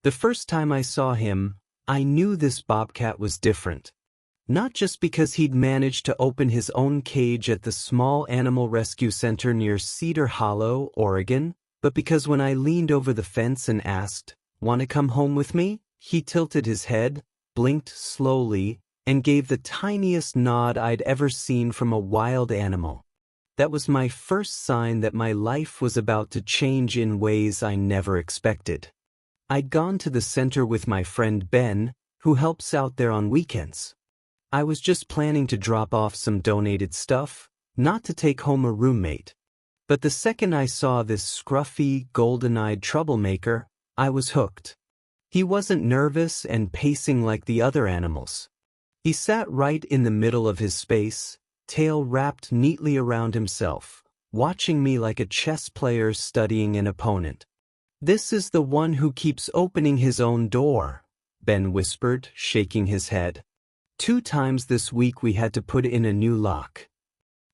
The first time I saw him, I knew this bobcat was different. Not just because he'd managed to open his own cage at the Small Animal Rescue Center near Cedar Hollow, Oregon, but because when I leaned over the fence and asked, "Want to come home with me?" he tilted his head, blinked slowly, and gave the tiniest nod I'd ever seen from a wild animal. That was my first sign that my life was about to change in ways I never expected. I'd gone to the center with my friend Ben, who helps out there on weekends. I was just planning to drop off some donated stuff, not to take home a roommate. But the second I saw this scruffy, golden-eyed troublemaker, I was hooked. He wasn't nervous and pacing like the other animals. He sat right in the middle of his space, tail wrapped neatly around himself, watching me like a chess player studying an opponent. "This is the one who keeps opening his own door," Ben whispered, shaking his head. "2 times this week we had to put in a new lock."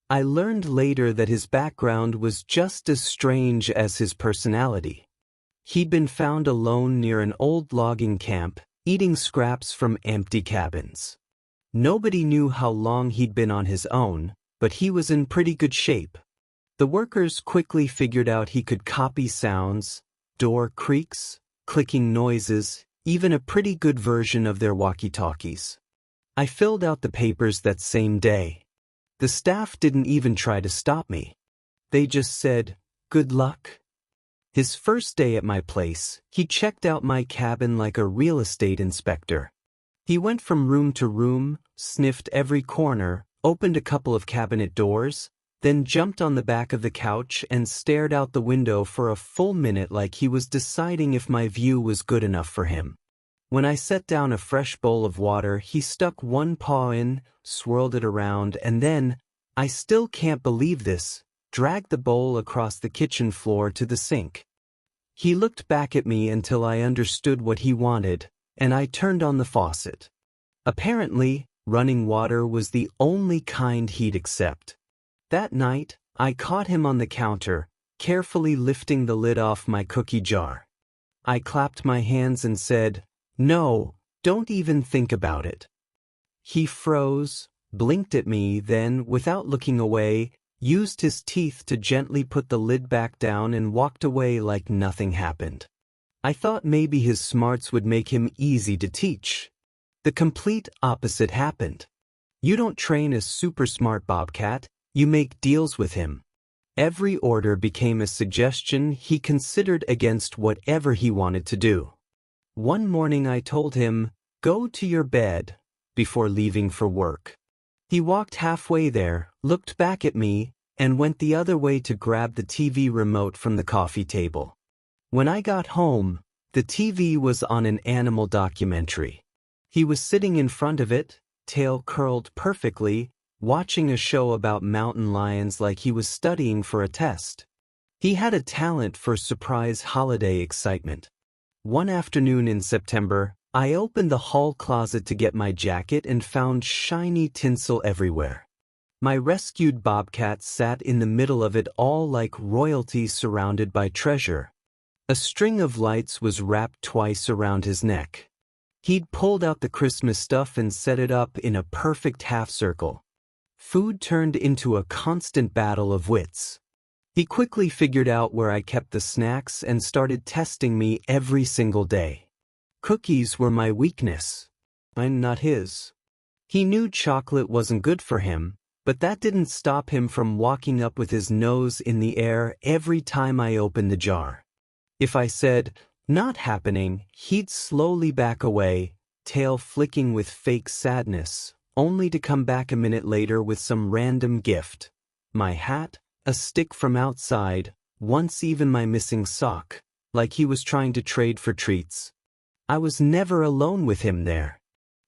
I learned later that his background was just as strange as his personality. He'd been found alone near an old logging camp, eating scraps from empty cabins. Nobody knew how long he'd been on his own, but he was in pretty good shape. The workers quickly figured out he could copy sounds, door creaks, clicking noises, even a pretty good version of their walkie-talkies. I filled out the papers that same day. The staff didn't even try to stop me. They just said, "Good luck." His first day at my place, he checked out my cabin like a real estate inspector. He went from room to room, sniffed every corner, opened a couple of cabinet doors, then jumped on the back of the couch and stared out the window for a full minute like he was deciding if my view was good enough for him. When I set down a fresh bowl of water, he stuck one paw in, swirled it around, and then, I still can't believe this, dragged the bowl across the kitchen floor to the sink. He looked back at me until I understood what he wanted, and I turned on the faucet. Apparently, running water was the only kind he'd accept. That night, I caught him on the counter, carefully lifting the lid off my cookie jar. I clapped my hands and said, "No, don't even think about it." He froze, blinked at me, then, without looking away, used his teeth to gently put the lid back down and walked away like nothing happened. I thought maybe his smarts would make him easy to teach. The complete opposite happened. You don't train a super smart bobcat, you make deals with him. Every order became a suggestion he considered against whatever he wanted to do. One morning I told him, "Go to your bed," before leaving for work. He walked halfway there, looked back at me, and went the other way to grab the TV remote from the coffee table. When I got home, the TV was on an animal documentary. He was sitting in front of it, tail curled perfectly, watching a show about mountain lions like he was studying for a test. He had a talent for surprise holiday excitement. One afternoon in September, I opened the hall closet to get my jacket and found shiny tinsel everywhere. My rescued bobcat sat in the middle of it all like royalty surrounded by treasure. A string of lights was wrapped twice around his neck. He'd pulled out the Christmas stuff and set it up in a perfect half circle. Food turned into a constant battle of wits. He quickly figured out where I kept the snacks and started testing me every single day. Cookies were my weakness, and not his. He knew chocolate wasn't good for him, but that didn't stop him from walking up with his nose in the air every time I opened the jar. If I said, "Not happening," he'd slowly back away, tail flicking with fake sadness, only to come back a minute later with some random gift. My hat, a stick from outside, once even my missing sock, like he was trying to trade for treats. I was never alone with him there.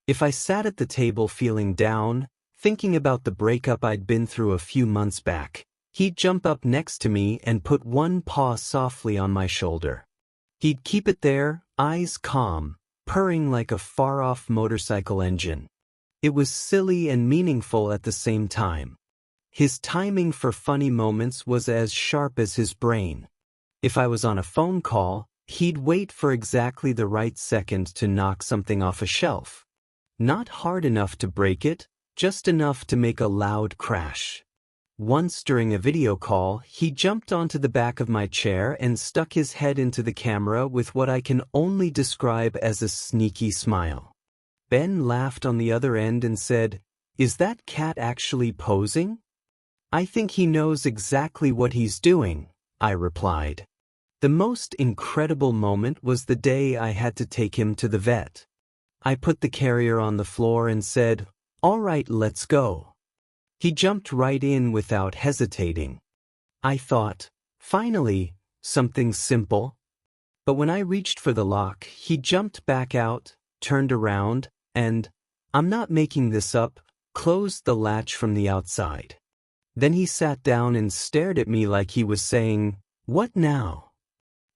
If I sat at the table feeling down, thinking about the breakup I'd been through a few months back, he'd jump up next to me and put one paw softly on my shoulder. He'd keep it there, eyes calm, purring like a far-off motorcycle engine. It was silly and meaningful at the same time. His timing for funny moments was as sharp as his brain. If I was on a phone call, He'd wait for exactly the right second to knock something off a shelf. Not hard enough to break it, just enough to make a loud crash. Once during a video call, he jumped onto the back of my chair and stuck his head into the camera with what I can only describe as a sneaky smile. Ben laughed on the other end and said, "Is that cat actually posing?" "I think he knows exactly what he's doing," I replied. The most incredible moment was the day I had to take him to the vet. I put the carrier on the floor and said, "All right, let's go." He jumped right in without hesitating. I thought, finally, something simple. But when I reached for the lock, he jumped back out, turned around, and, I'm not making this up, closed the latch from the outside. Then he sat down and stared at me like he was saying, "What now?"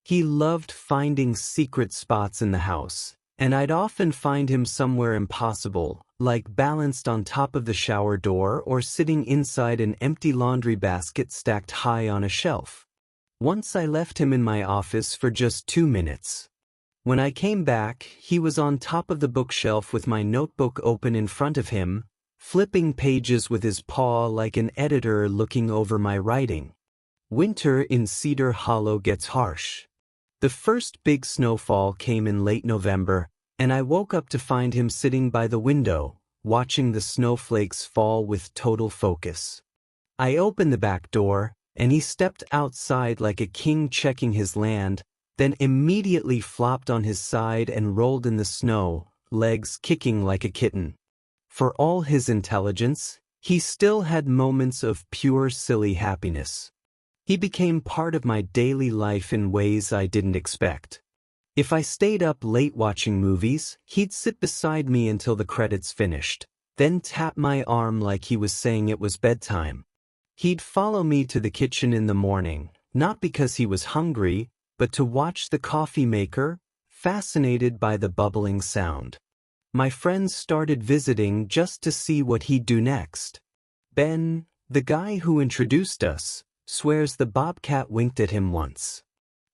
He loved finding secret spots in the house, and I'd often find him somewhere impossible, like balanced on top of the shower door or sitting inside an empty laundry basket stacked high on a shelf. Once I left him in my office for just 2 minutes. When I came back, he was on top of the bookshelf with my notebook open in front of him, flipping pages with his paw like an editor looking over my writing. Winter in Cedar Hollow gets harsh. The first big snowfall came in late November, and I woke up to find him sitting by the window, watching the snowflakes fall with total focus. I opened the back door, and he stepped outside like a king checking his land, then immediately flopped on his side and rolled in the snow, legs kicking like a kitten. For all his intelligence, he still had moments of pure silly happiness. He became part of my daily life in ways I didn't expect. If I stayed up late watching movies, he'd sit beside me until the credits finished, then tap my arm like he was saying it was bedtime. He'd follow me to the kitchen in the morning, not because he was hungry, but to watch the coffee maker, fascinated by the bubbling sound. My friends started visiting just to see what he'd do next. Ben, the guy who introduced us, swears the Bobcat winked at him once.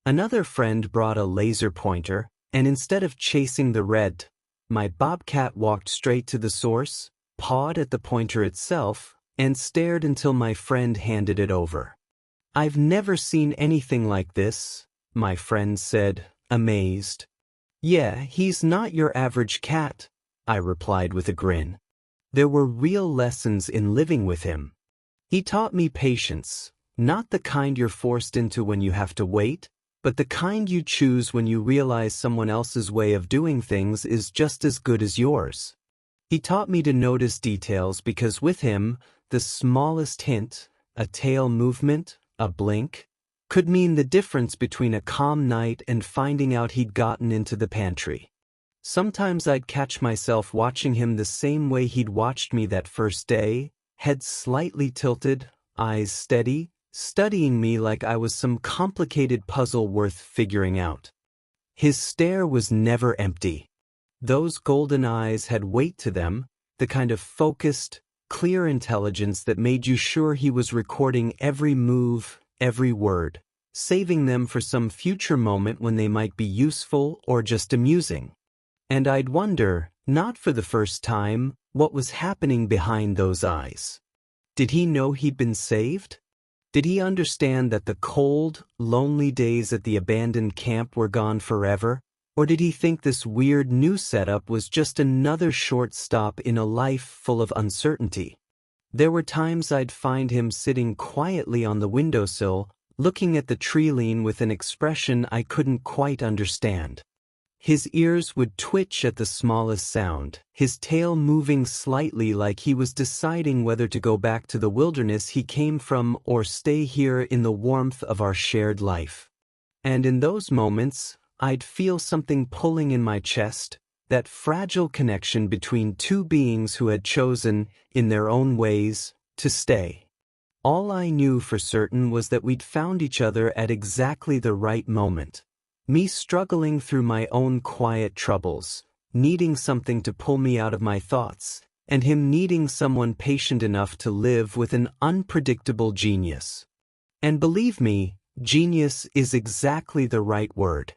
Another friend brought a laser pointer, and instead of chasing the red, my Bobcat walked straight to the source, pawed at the pointer itself, and stared until my friend handed it over. "I've never seen anything like this," my friend said, amazed. "Yeah, he's not your average cat," I replied with a grin. There were real lessons in living with him. He taught me patience. Not the kind you're forced into when you have to wait, but the kind you choose when you realize someone else's way of doing things is just as good as yours. He taught me to notice details because with him, the smallest hint, a tail movement, a blink, could mean the difference between a calm night and finding out he'd gotten into the pantry. Sometimes I'd catch myself watching him the same way he'd watched me that first day, head slightly tilted, eyes steady, studying me like I was some complicated puzzle worth figuring out. His stare was never empty. Those golden eyes had weight to them, the kind of focused, clear intelligence that made you sure he was recording every move, every word, saving them for some future moment when they might be useful or just amusing. And I'd wonder, not for the first time, what was happening behind those eyes. Did he know he'd been saved? Did he understand that the cold, lonely days at the abandoned camp were gone forever? Or did he think this weird new setup was just another short stop in a life full of uncertainty? There were times I'd find him sitting quietly on the windowsill, looking at the tree line with an expression I couldn't quite understand. His ears would twitch at the smallest sound, his tail moving slightly like he was deciding whether to go back to the wilderness he came from or stay here in the warmth of our shared life. And in those moments, I'd feel something pulling in my chest, that fragile connection between two beings who had chosen, in their own ways, to stay. All I knew for certain was that we'd found each other at exactly the right moment. Me struggling through my own quiet troubles, needing something to pull me out of my thoughts, and him needing someone patient enough to live with an unpredictable genius. And believe me, genius is exactly the right word.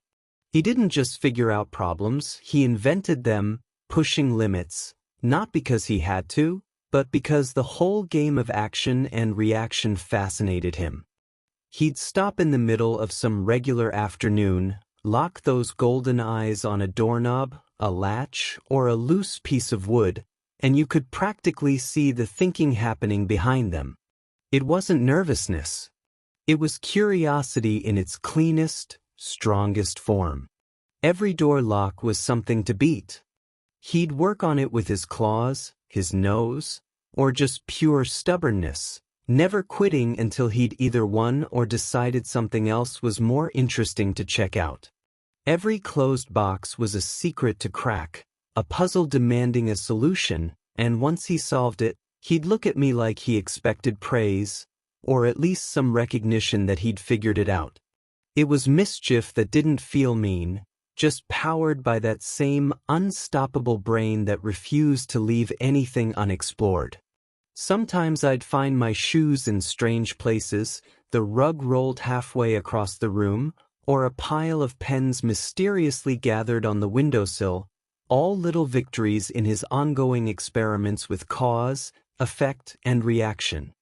He didn't just figure out problems, he invented them, pushing limits, not because he had to, but because the whole game of action and reaction fascinated him. He'd stop in the middle of some regular afternoon, lock those golden eyes on a doorknob, a latch, or a loose piece of wood, and you could practically see the thinking happening behind them. It wasn't nervousness. It was curiosity in its cleanest, strongest form. Every door lock was something to beat. He'd work on it with his claws, his nose, or just pure stubbornness, never quitting until he'd either won or decided something else was more interesting to check out. Every closed box was a secret to crack, a puzzle demanding a solution, and once he solved it, he'd look at me like he expected praise, or at least some recognition that he'd figured it out. It was mischief that didn't feel mean, just powered by that same unstoppable brain that refused to leave anything unexplored. Sometimes I'd find my shoes in strange places, the rug rolled halfway across the room, or a pile of pens mysteriously gathered on the windowsill, all little victories in his ongoing experiments with cause, effect, and reaction.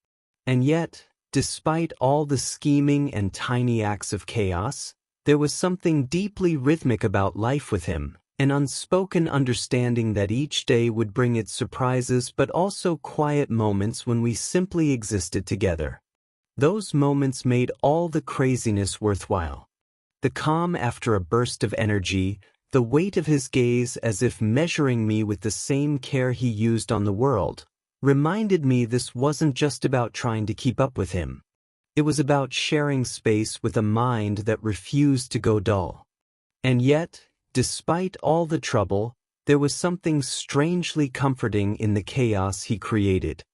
And yet, despite all the scheming and tiny acts of chaos, there was something deeply rhythmic about life with him, an unspoken understanding that each day would bring its surprises but also quiet moments when we simply existed together. Those moments made all the craziness worthwhile. The calm after a burst of energy, the weight of his gaze as if measuring me with the same care he used on the world, reminded me this wasn't just about trying to keep up with him. It was about sharing space with a mind that refused to go dull. And yet, despite all the trouble, there was something strangely comforting in the chaos he created.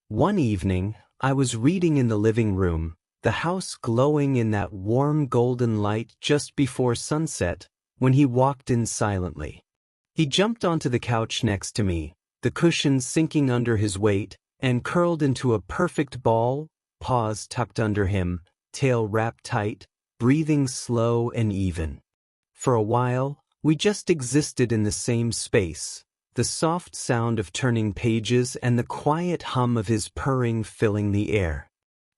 One evening, I was reading in the living room, the house glowing in that warm golden light just before sunset, when he walked in silently. He jumped onto the couch next to me, the cushions sinking under his weight, and curled into a perfect ball, paws tucked under him, tail wrapped tight, breathing slow and even. For a while, we just existed in the same space, the soft sound of turning pages and the quiet hum of his purring filling the air.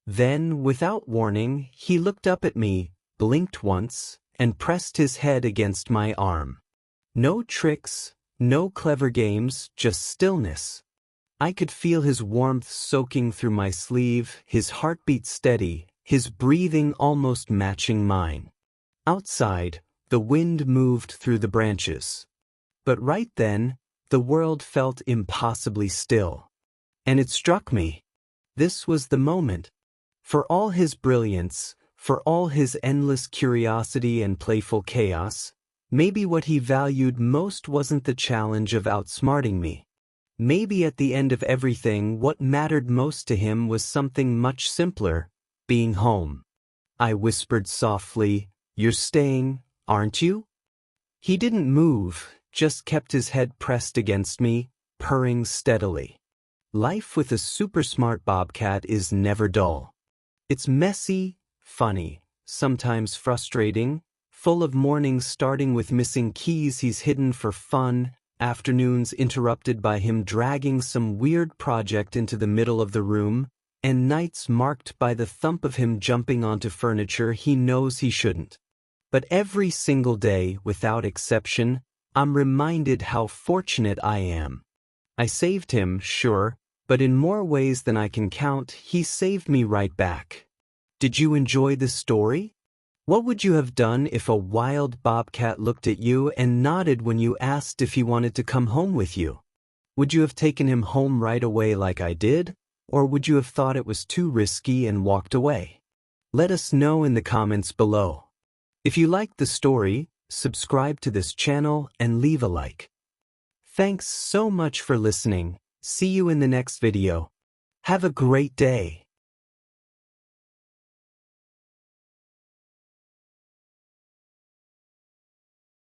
Then, without warning, he looked up at me, blinked once, and pressed his head against my arm. No tricks, no clever games, just stillness. I could feel his warmth soaking through my sleeve, his heartbeat steady, his breathing almost matching mine. Outside, the wind moved through the branches. But right then, the world felt impossibly still. And it struck me. This was the moment. For all his brilliance, for all his endless curiosity and playful chaos, maybe what he valued most wasn't the challenge of outsmarting me. Maybe at the end of everything, what mattered most to him was something much simpler, being home. I whispered softly, "You're staying, aren't you?" He didn't move, just kept his head pressed against me, purring steadily. Life with a super smart bobcat is never dull. It's messy, funny, sometimes frustrating, full of mornings starting with missing keys he's hidden for fun, afternoons interrupted by him dragging some weird project into the middle of the room, and nights marked by the thump of him jumping onto furniture he knows he shouldn't. But every single day, without exception, I'm reminded how fortunate I am. I saved him, sure, but in more ways than I can count, he saved me right back. Did you enjoy this story? What would you have done if a wild bobcat looked at you and nodded when you asked if he wanted to come home with you? Would you have taken him home right away like I did, or would you have thought it was too risky and walked away? Let us know in the comments below. If you liked the story, subscribe to this channel and leave a like. Thanks so much for listening. See you in the next video. Have a great day.